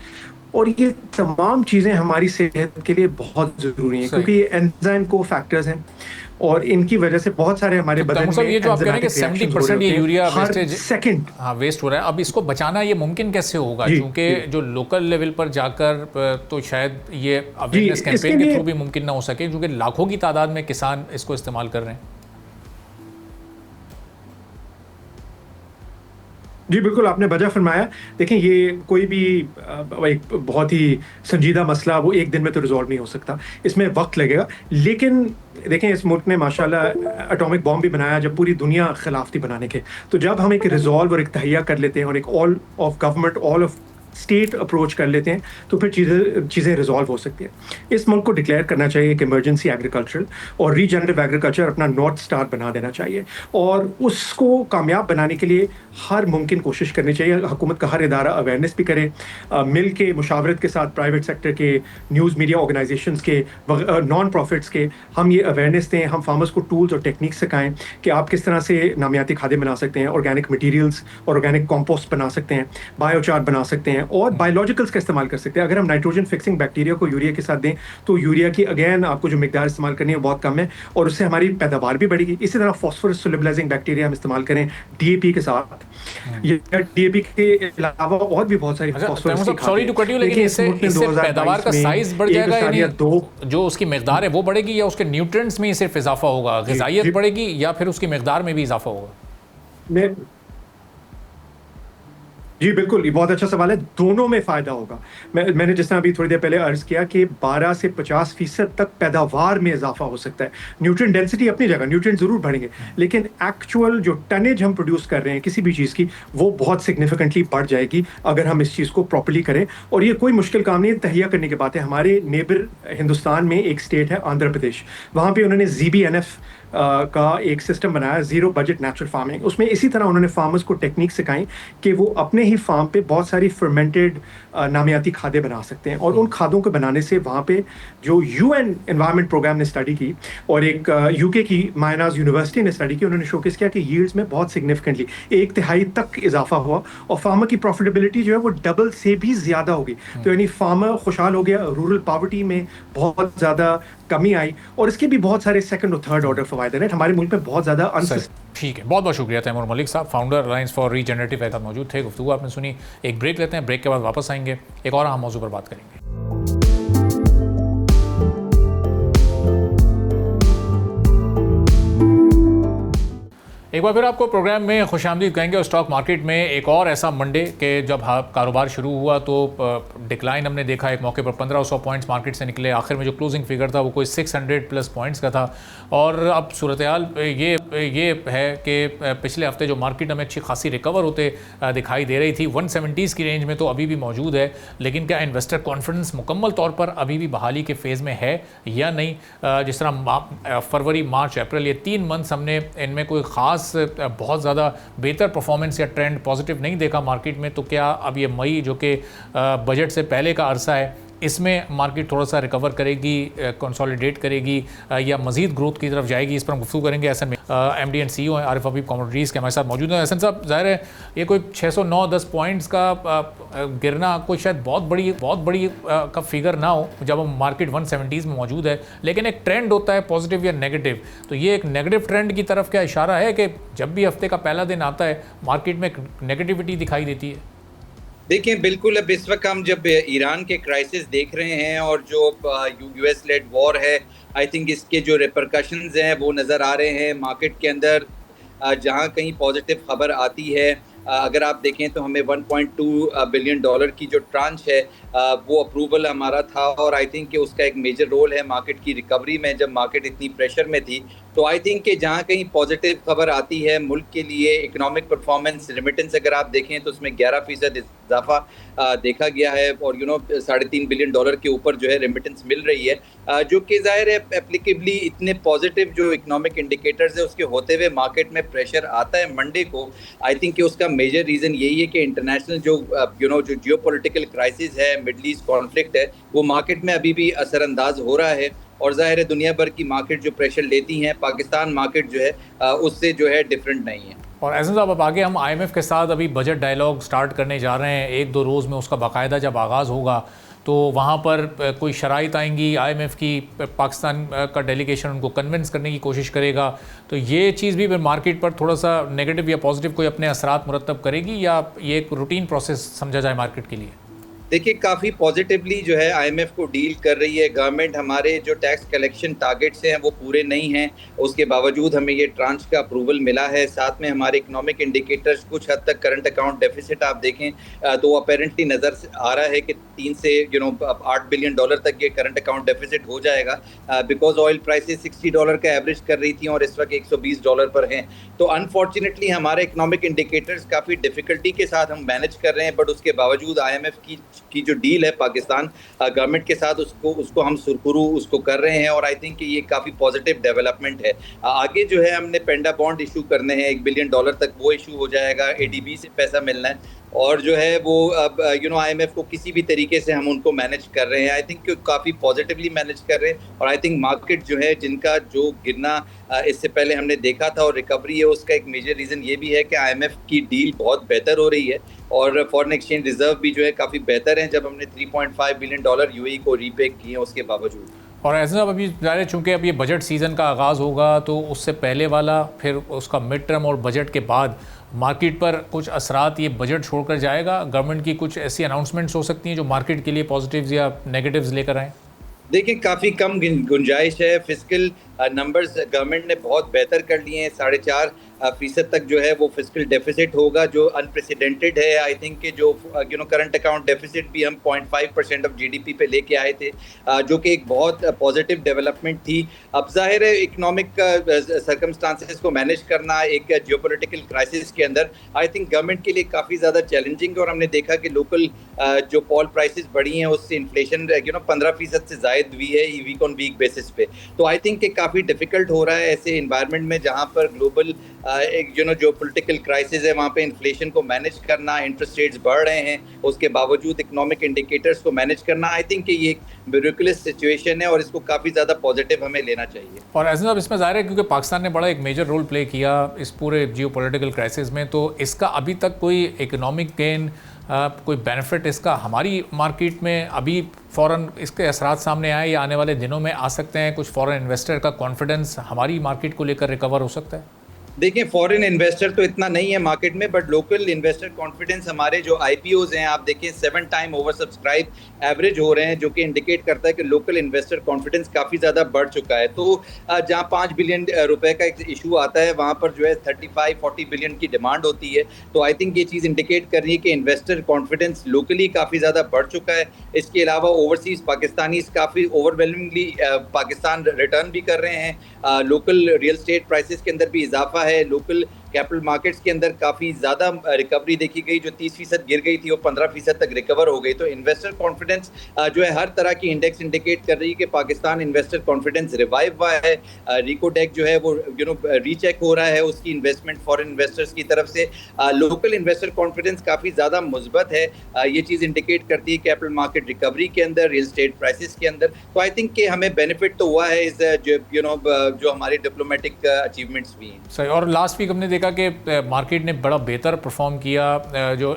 और ये तमाम चीज़ें हमारी सेहत के लिए बहुत ज़रूरी हैं क्योंकि ये एंजाइम को फैक्टर्स हैं और इनकी वजह से बहुत सारे हमारे बदन में ये जो आप कह रहे हैं कि 70% ये यूरिया वेस्टेज सेकंड वेस्ट हो रहा है, अब इसको बचाना ये मुमकिन कैसे होगा? क्योंकि जो लोकल लेवल पर जाकर तो शायद ये अवेयरनेस कैंपेन के थ्रू भी मुमकिन ना हो सके, क्योंकि लाखों की तादाद में किसान इसको इस्तेमाल कर रहे हैं। जी बिल्कुल, आपने वजह फरमाया। देखें, ये कोई भी एक बहुत ही संजीदा मसला वो एक दिन में तो रिजॉल्व नहीं हो सकता, इसमें वक्त लगेगा। लेकिन देखें, इस मुल्क ने माशाल्लाह एटॉमिक बॉम्ब भी बनाया जब पूरी दुनिया खिलाफ थी बनाने के। तो जब हम एक रिजॉल्व और एक तहिया कर लेते हैं और एक all of government, all of state approach कर लेते हैं तो फिर चीज़ें रिजॉल्व हो सकती हैं। इस मुल्क को डिक्लेयर करना चाहिए कि इमरजेंसी एग्रीकल्चरल और रीजनरेटिव एग्रीकल्चर अपना नॉर्थ स्टार बना देना चाहिए और उसको कामयाब बनाने के लिए हर मुमकिन कोशिश करनी चाहिए। हुकूमत का हर इदारा अवेयरनेस भी करे, मिल के मुशावरत के साथ प्राइवेट सेक्टर के, न्यूज़ मीडिया ऑर्गेनाइजेशंस के, नॉन प्रॉफिट्स के, हम ये अवेयरनेस दें, हम फार्मर्स को टूल्स और टेक्निक्स सिखाएं कि आप किस तरह से नामियाती खादें बना सकते हैं, ऑर्गेनिक मटीरियल्स और ऑर्गेनिक कंपोस्ट बना सकते हैं, बायोचार बना सकते हैं और बायोलॉजिकल्स का इस्तेमाल कर सकते हैं। अगर हम नाइट्रोजन फिक्सिंग बैक्टीरिया को यूरिया के साथ दें तो यूरिया की अगेन आपको जो मिकदार इस्तेमाल करनी है बहुत कम है और उससे हमारी पैदावार भी बढ़ेगी। इसी तरह फॉस्फोरस सोल्युबलाइजिंग बैक्टीरिया हम इस्तेमाल करें डीएपी के साथ, या डीएपी के अलावा और भी बहुत सारी फॉस्फोरस की सॉरी टू कट यू, लेकिन इससे पैदावार का साइज बढ़ जाएगा, यानी जो उसकी मिकदार है वो बढ़ेगी या उसके न्यूट्रिएंट्स में ही सिर्फ इजाफा होगा, ग़िज़ाइयत बढ़ेगी या फिर उसकी मिकदार में भी इजाफा होगा? जी बिल्कुल, ये बहुत अच्छा सवाल है। दोनों में फ़ायदा होगा। मैंने जिस तरह अभी थोड़ी देर पहले अर्ज़ किया कि 12 से 50% तक पैदावार में इजाफा हो सकता है। न्यूट्रिएंट डेंसिटी अपनी जगह, न्यूट्रिएंट ज़रूर बढ़ेंगे, लेकिन एक्चुअल जो टनेज हम प्रोड्यूस कर रहे हैं किसी भी चीज़ की वो बहुत सिग्निफिकेंटली बढ़ जाएगी अगर हम इस चीज़ को प्रॉपर्ली करें। और ये कोई मुश्किल काम नहीं है, तहिया करने की बात है। हमारे नेबर हिंदुस्तान में एक स्टेट है आंध्र प्रदेश, वहाँ पर उन्होंने ZBNF का एक सिस्टम बनाया, ज़ीरो बजट नेचुरल फार्मिंग। उसमें इसी तरह उन्होंने फार्मर्स को टेक्निक सिखाई कि वो अपने ही फार्म पे बहुत सारी फर्मेंटेड नामियाती खादें बना सकते हैं, और उन खादों को बनाने से वहाँ पे जो यूएन एनवायरनमेंट प्रोग्राम ने स्टडी की और एक यूके की मायनाज यूनिवर्सिटी ने स्टडी की, उन्होंने शोकेस किया कि यील्ड्स में बहुत सिग्निफिकेंटली 1/3 तक इजाफा हुआ और फार्मर की प्रॉफिटेबिलिटी जो है वो डबल से भी ज़्यादा हो गई। तो यानी फार्मर खुशहाल हो गया, रूरल पॉवर्टी में बहुत ज़्यादा कमी आई, और इसके भी बहुत सारे सेकंड और थर्ड ऑर्डर फायदे हैं। हमारे मुल्क में बहुत ज़्यादा ठीक है, बहुत बहुत शुक्रिया तैमूर मलिक साहब, founder alliance for regenerative agriculture मौजूद थे। गुफ्तगू आपने सुनी। एक ब्रेक लेते हैं, ब्रेक के बाद वापस आएंगे, एक और अहम मौजू पर बात करेंगे। एक बार फिर आपको प्रोग्राम में खुशामदीद कहेंगे। और स्टॉक मार्केट में एक और ऐसा मंडे के जब कारोबार शुरू हुआ तो डिक्लाइन हमने देखा। एक मौके पर 1500 पॉइंट्स मार्केट से निकले, आखिर में जो क्लोजिंग फिगर था वो कोई 600 प्लस पॉइंट्स का था। और अब सूरत हाल ये है कि पिछले हफ्ते जो मार्केट हमें अच्छी खासी रिकवर होते दिखाई दे रही थी, 170s की रेंज में तो अभी भी मौजूद है। लेकिन क्या इन्वेस्टर कॉन्फिडेंस मुकम्मल तौर पर अभी भी बहाली के फेज़ में है या नहीं? जिस तरह फरवरी, मार्च, अप्रैल, ये 3 मंथ्स हमने इनमें कोई ख़ास बहुत ज़्यादा बेहतर परफॉर्मेंस या ट्रेंड पॉजिटिव नहीं देखा मार्केट में, तो क्या अब ये मई जो कि बजट से पहले का अरसा है, इसमें मार्केट थोड़ा सा रिकवर करेगी, कंसोलिडेट करेगी या मजीद ग्रोथ की तरफ जाएगी? इस पर हम गुफ्तगू करेंगे। एहसन में MD एंड CEO हैं आरिफ हबीब कमोडिटीज़ के हमारे साथ मौजूद हैं। एहसन साहब, ज़ाहिर है ये कोई 609-10 पॉइंट्स का गिरना कोई शायद बहुत बड़ी का फिगर ना हो जब हम मार्केट 170s में मौजूद है, लेकिन एक ट्रेंड होता है पॉजिटिव या नेगेटिव। तो ये एक नेगेटिव ट्रेंड की तरफ क्या इशारा है कि जब भी हफ्ते का पहला दिन आता है मार्केट में नेगेटिविटी दिखाई देती है? देखिए, बिल्कुल अब इस वक्त हम जब ईरान के क्राइसिस देख रहे हैं और जो US लेड वॉर है, आई थिंक इसके जो रिपरकशंस हैं वो नज़र आ रहे हैं मार्केट के अंदर। जहां कहीं पॉजिटिव खबर आती है, अगर आप देखें तो हमें $1.2 बिलियन की जो ट्रांच है वो अप्रूवल हमारा था, और आई थिंक कि उसका एक मेजर रोल है मार्केट की रिकवरी में जब मार्केट इतनी प्रेशर में थी। तो आई थिंक कि जहाँ कहीं पॉजिटिव खबर आती है मुल्क के लिए, इकोनॉमिक परफॉर्मेंस, रेमिटेंस अगर आप देखें तो उसमें 11% इजाफा देखा गया है, और $3.5 बिलियन के ऊपर जो है रेमिटेंस मिल रही है, जो कि जाहिर है एप्लीकेबली इतने पॉजिटिव जो इकोनॉमिक इंडिकेटर्स है उसके होते हुए मार्केट में प्रेशर आता है मंडे को। आई थिंक कि उसका मेजर रीज़न यही है कि इंटरनेशनल जो जो जियोपॉलिटिकल क्राइसिस है, मिडल ईस्ट कॉन्फ्लिक्ट है, वो मार्केट में अभी भी असरअंदाज हो रहा है। और जाहिर है दुनिया भर की मार्केट जो प्रेशर लेती हैं, पाकिस्तान मार्केट जो है उससे जो है डिफरेंट नहीं है। और एहसन साहब, अब आगे हम IMF के साथ अभी बजट डायलॉग स्टार्ट करने जा रहे हैं। 1-2 रोज़ में उसका बाकायदा जब आगाज़ होगा तो वहाँ पर कोई शराइत आएंगी, IMF की पाकिस्तान का डेलीगेशन उनको कन्विंस करने की कोशिश करेगा, तो ये चीज़ भी फिर मार्केट पर थोड़ा सा नेगेटिव या पॉजिटिव कोई अपने असरात मुरतब करेगी, या ये एक रूटीन प्रोसेस समझा जाए मार्केट के लिए? देखिए, काफ़ी पॉजिटिवली जो है IMF को डील कर रही है गवर्नमेंट। हमारे जो टैक्स कलेक्शन टारगेट्स हैं वो पूरे नहीं हैं, उसके बावजूद हमें ये ट्रांच का अप्रूवल मिला है। साथ में हमारे इकोनॉमिक इंडिकेटर्स कुछ हद तक, करंट अकाउंट डेफिसिट आप देखें तो अपेरेंटली नज़र आ रहा है कि 3 से $8 बिलियन तक ये करंट अकाउंट डेफिसिट हो जाएगा, बिकॉज ऑयल प्राइसेस $60 का एवरेज कर रही थी और इस वक्त $120 पर हैं। तो अनफॉर्चुनेटली हमारे इकोनॉमिक इंडिकेटर्स काफ़ी डिफ़िकल्टी के साथ हम मैनेज कर रहे हैं, बट उसके बावजूद IMF की जो डील है पाकिस्तान गवर्नमेंट के साथ उसको हम सुरखुरू उसको कर रहे हैं, और आई थिंक कि ये काफ़ी पॉजिटिव डेवलपमेंट है। आगे जो है हमने पेंडा बॉन्ड इशू करने हैं $1 बिलियन तक, वो इशू हो जाएगा। ADB से पैसा मिलना है, और जो है वो अब IMF को किसी भी तरीके से हम उनको मैनेज कर रहे हैं। आई थिंक काफ़ी पॉजिटिवली मैनेज कर रहे हैं, और आई थिंक मार्केट जो है जिनका जो गिरना इससे पहले हमने देखा था और रिकवरी है, उसका एक मेजर रीज़न ये भी है कि IMF की डील बहुत बेहतर हो रही है, और फॉरेन एक्सचेंज रिजर्व भी जो है काफ़ी बेहतर है जब हमने $3.5 बिलियन UAE को रीपे किए हैं उसके बावजूद। और ऐसा अभी ज़ाहिर चूँकि अब ये बजट सीज़न का आगाज़ होगा, तो उससे पहले वाला, फिर उसका मिड टर्म और बजट के बाद मार्केट पर कुछ असरात ये बजट छोड़कर जाएगा? गवर्नमेंट की कुछ ऐसी अनाउंसमेंट्स हो सकती हैं जो मार्केट के लिए पॉजिटिव्स या नेगेटिव्स लेकर आएँ? देखिए, काफ़ी कम गुंजाइश है। फिस्कल नंबर्स गवर्नमेंट ने बहुत बेहतर कर लिए हैं। 4.5% तक जो है वो फिस्कल डेफिसिट होगा, जो अनप्रेसिडेंटेड है। आई थिंक कि जो करंट अकाउंट डेफिसिट भी हम 0.5% ऑफ GDP पे लेके आए थे, जो कि एक बहुत पॉजिटिव डेवलपमेंट थी। अब जाहिर है इकोनॉमिक सर्कमस्टांसेस को मैनेज करना एक जियोपॉलिटिकल क्राइसिस के अंदर आई थिंक गवर्नमेंट के लिए काफ़ी ज़्यादा चैलेंजिंग है, और हमने देखा कि लोकल जो पॉल प्राइसेस बढ़ी हैं उससे इन्फ्लेशन 15% से ज़ायद हुई है वीक ऑन वीक बेसिस पे। तो आई थिंक कि काफ़ी डिफिकल्ट हो रहा है ऐसे इन्वायरमेंट में जहाँ पर ग्लोबल एक जो पॉलिटिकल क्राइसिस है वहाँ पे इन्फ्लेशन को मैनेज करना, इंटरेस्ट रेट्स बढ़ रहे हैं, उसके बावजूद इकोनॉमिक इंडिकेटर्स को मैनेज करना, आई थिंक कि ये एक ब्यूरोक्रेटिक सिचुएशन है और इसको काफ़ी ज़्यादा पॉजिटिव हमें लेना चाहिए। और एज़ साहब इसमें ज़ाहिर है क्योंकि पाकिस्तान ने बड़ा एक मेजर रोल प्ले किया इस पूरे जियोपॉलिटिकल क्राइसिस में, तो इसका अभी तक कोई इकोनॉमिक गेन कोई बेनिफिट इसका हमारी मार्केट में अभी फ़ौरन इसके असरात सामने आए या आने वाले दिनों में आ सकते हैं? कुछ फॉरेन इन्वेस्टर का कॉन्फिडेंस हमारी मार्केट को लेकर रिकवर हो सकता है? देखिए, फॉरेन इन्वेस्टर तो इतना नहीं है मार्केट में, बट लोकल इन्वेस्टर कॉन्फिडेंस हमारे जो आईपीओज हैं आप देखिए 7 टाइम ओवर सब्सक्राइब एवरेज हो रहे हैं, जो कि इंडिकेट करता है कि लोकल इन्वेस्टर कॉन्फिडेंस काफ़ी ज़्यादा बढ़ चुका है। तो जहाँ 5 बिलियन रुपए का एक इशू आता है वहाँ पर जो है 35-40 बिलियन की डिमांड होती है। तो आई थिंक ये चीज़ इंडिकेट कर रही है कि इन्वेस्टर कॉन्फिडेंस लोकली काफ़ी ज़्यादा बढ़ चुका है। इसके अलावा ओवरसीज़ पाकिस्तानीज काफ़ी ओवरवेलमिंगली पाकिस्तान रिटर्न भी कर रहे हैं। लोकल रियल स्टेट प्राइसेस के अंदर भी इजाफा है, लोकल कैपिटल मार्केट्स के अंदर काफ़ी ज़्यादा रिकवरी देखी गई, जो 30% गिर गई थी वो 15% तक रिकवर हो गई। तो इन्वेस्टर कॉन्फिडेंस जो है हर तरह की इंडेक्स इंडिकेट कर रही है कि पाकिस्तान इन्वेस्टर कॉन्फिडेंस रिवाइव हुआ है। रिको डेक जो है वो रीचेक हो रहा है उसकी इन्वेस्टमेंट फॉरेन इन्वेस्टर्स की तरफ से। लोकल इन्वेस्टर कॉन्फिडेंस काफ़ी ज़्यादा मुस्बत है। ये चीज़ इंडिकेट करती है कैपिटल मार्केट रिकवरी के अंदर, रियल स्टेट प्राइसेस के अंदर। तो आई थिंक कि हमें बेनिफिट तो हुआ है इस जो हमारी डिप्लोमेटिक अचीवमेंट्स भी हैं। सही। और लास्ट वीक हमने देखा कि मार्केट ने बड़ा बेहतर परफॉर्म किया, जो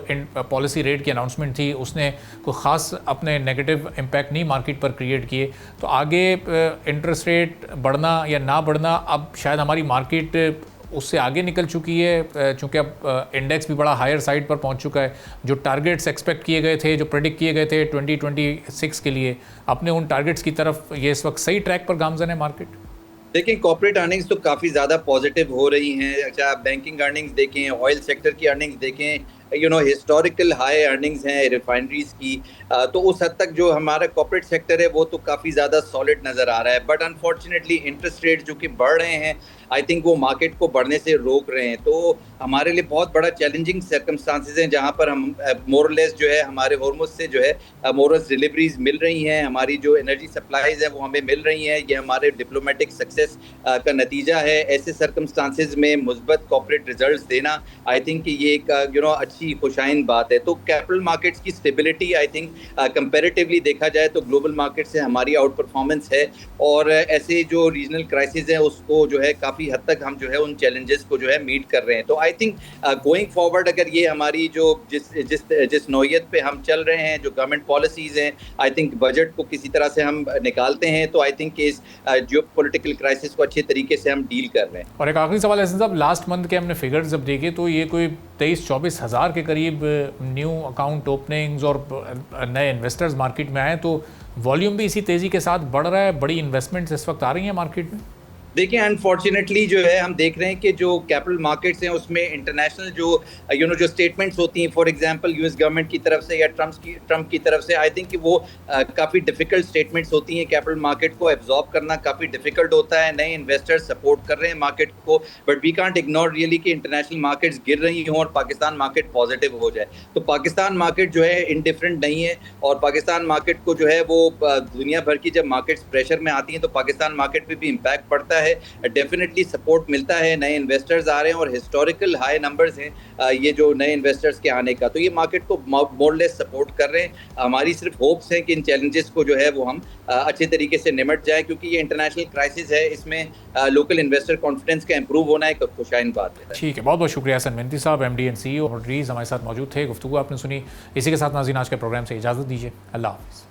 पॉलिसी रेट की अनाउंसमेंट थी उसने कोई ख़ास अपने नेगेटिव इम्पैक्ट नहीं मार्केट पर क्रिएट किए। तो आगे इंटरेस्ट रेट बढ़ना या ना बढ़ना, अब शायद हमारी मार्केट उससे आगे निकल चुकी है, चूँकि अब इंडेक्स भी बड़ा हायर साइड पर पहुंच चुका है। जो टारगेट्स एक्सपेक्ट किए गए थे, जो प्रेडिक्ट किए गए थे 2026 के लिए, अपने उन टारगेट्स की तरफ ये इस वक्त सही ट्रैक पर गामज़न है मार्केट? देखिए, कॉर्पोरेट अर्निंग्स तो काफ़ी ज़्यादा पॉजिटिव हो रही हैं। अच्छा, आप बैंकिंग अर्निंग्स देखें, ऑयल सेक्टर की अर्निंग्स देखें, हिस्टोरिकल हाई अर्निंग्स हैं रिफाइनरीज की। तो उस हद तक जो हमारा कॉर्पोरेट सेक्टर है वो तो काफ़ी ज़्यादा सॉलिड नज़र आ रहा है। बट अनफॉर्चुनेटली इंटरेस्ट रेट जो कि बढ़ रहे हैं, आई थिंक वो मार्केट को बढ़ने से रोक रहे हैं। तो हमारे लिए बहुत बड़ा चैलेंजिंग सर्कमस्टांसेस हैं जहाँ पर हम मोरलेस जो है हमारे हॉर्मुज से जो है मोरस डिलीवरीज मिल रही हैं, हमारी जो एनर्जी सप्लाईज है वो हमें मिल रही हैं। ये हमारे डिप्लोमेटिक सक्सेस का नतीजा है। ऐसे सर्कमस्टांसेस में मुस्बत कॉर्पोरेट रिजल्ट्स देना, आई थिंक कि ये एक अच्छी खुशाइन बात है। तो कैपिटल मार्केट्स की स्टेबिलिटी आई थिंक कंपैरेटिवली देखा जाए तो ग्लोबल मार्केट से हमारी आउट परफॉर्मेंस है। और ऐसे जो रीजनल क्राइसिस है उसको जो है काफ़ी हद तक हम जो है उन चैलेंजेस को जो है मीट कर रहे हैं। तो आई थिंक गोइंग फॉरवर्ड अगर ये हमारी जो जिस नौयत पे हम चल रहे हैं, जो गवर्नमेंट पॉलिसीज़ हैं, आई थिंक बजट को किसी तरह से हम निकालते हैं तो आई थिंक इस जियोपॉलिटिकल क्राइसिस को अच्छे तरीके से हम डील कर रहे हैं। और एक आखिरी सवाल है साहब, लास्ट मंथ के हमने फिगर्स जब देखे तो ये कोई 23-24 हज़ार के करीब न्यू अकाउंट ओपनिंग्स और नए इन्वेस्टर्स मार्केट में आए, तो वॉल्यूम भी इसी तेज़ी के साथ बढ़ रहा है, बड़ी इन्वेस्टमेंट्स इस वक्त आ रही हैं मार्केट में। देखिए, अनफॉर्चुनेटली जो है हम देख रहे हैं कि जो कैपिटल मार्केट्स हैं उसमें इंटरनेशनल जो स्टेटमेंट्स होती हैं, फॉर एग्जांपल यूएस गवर्नमेंट की तरफ से या ट्रम्प की तरफ से, आई थिंक कि वो काफ़ी डिफिकल्ट स्टेटमेंट्स होती हैं। कैपिटल मार्केट को एब्जॉर्ब करना काफ़ी डिफिकल्ट होता है। नए इन्वेस्टर्स सपोर्ट कर रहे हैं मार्केट को, but we can't ignore really कि इंटरनेशनल मार्केट्स गिर रही हों और पाकिस्तान मार्केट पॉजिटिव हो जाए। तो पाकिस्तान मार्केट जो है इनडिफरेंट नहीं है, और पाकिस्तान मार्केट को जो है वो दुनिया भर की जब मार्केट्स प्रेशर में आती हैं तो पाकिस्तान मार्केट पर भी इम्पैक्ट पड़ता है। डेफिनेटली सपोर्ट मिलता है, नए इन्वेस्टर्स आ रहे हैं और हिस्टोरिकल हाई नंबर्स हैं ये जो नए इन्वेस्टर्स के आने का, तो ये मार्केट को मोरलेस सपोर्ट कर रहे हैं। हमारी सिर्फ होप्स हैं कि इन चैलेंजेस को जो है वो हम अच्छे तरीके से निमट जाए, क्योंकि ये इंटरनेशनल क्राइसिस है, इसमें लोकल इन्वेस्टर कॉन्फिडेंस का इंप्रूव होना एक खुशाइन बात है। ठीक है, बहुत बहुत शुक्रिया हसन मेहनती साहब, MD एंड CEO हॉटरीज हमारे साथ मौजूद थे, गुफ्तगू आपने सुनी। इसी के साथ नाज़रीन आज के प्रोग्राम से इजाज़त दीजिए, अल्लाह हाफ़िज़।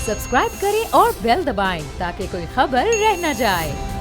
सब्सक्राइब करें और बेल दबाएं ताकि कोई खबर रह न जाए।